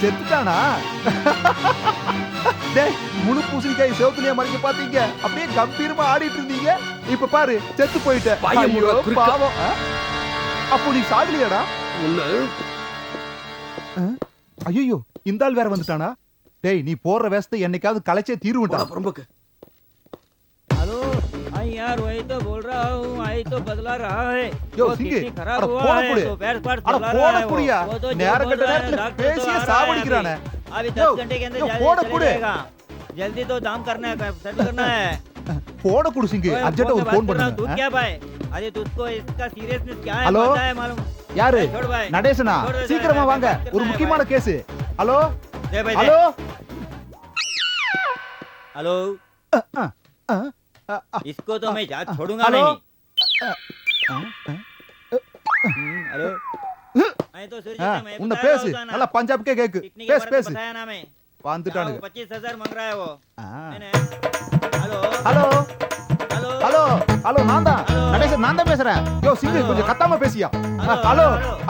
செத்துட்டானா? டேய், முழு பூசணிக்காய் செவுத்துலயே மறைக்க பாத்தீங்க, அப்படியே கம்பீரமா ஆடிட்டு இருந்தீங்க. இப்ப பாரு, செத்து போயிட்ட. வாயை மூடுடா, ஐயோ, குறுக்க. பாவம். அப்போ நீ சாகலையாடா? ஐயோ, இந்த ஆள் வேற வந்துட்டானா? டேய், நீ போடுற வேஸ்தை என்னைக்காவது கலைச்சே தீருவண்டா. புறம்போக்கு. हेलो हाँ यार वही तो बोल रहा हूँ आई तो बदला रहा है यो, वो सिंगे, किडनी खराब अरे हुआ फोड़ है पुड़े। तो पैर पार அட चला போட रहा है புடியா, वो तो जो நேர बोल கட்ட रहा है நேரத்துல डॉक्टर तो பேசியே आ रहा है சாவடிக்கிறானே. अभी यो, 10 घंटे के अंदर यो, जल्दी फोड़ चले पुड़े। जाएगा जल्दी तो दाम करना है सेटल करना है போட குடுசிங்க. ओए, அர்ஜென்ட்டா फोन ஒரு पे ஃபோன் बात कर रहा हूँ, तू பண்ணுங்க. क्या भाई अरे तुझको इसका सीरियसनेस क्या है हेलो? पता है मालूम யாரு? छोड़ भाई நடேசனா? छोड़ दे, சீக்கிரமா भाई, வாங்க, बात करना ஒரு है, முக்கியமான भाई। கேஸ். ஹலோ दे भाई दे ஹலோ. हेलो इसको तो मैं जात छोड़ूंगा हेलो? नहीं हेलो मैं तो सूर्य से मैं உன்னை बताया பேசு, होता ना நல்லா பஞ்சாப்கே கேக்கு. कितने के பேசு बारे में பேசு. बताया ना मैं வந்துட்டானுங்க. 25,000 मांग रहा है वो ஆ. मैंने hello hello hello hello hello, நான் தான் ஹலோ. நடேசன், நான் தான் பேசுறேன். Yo Singh, hello. கொஞ்சம் கத்தாம பேசியா. Hello, hello hello.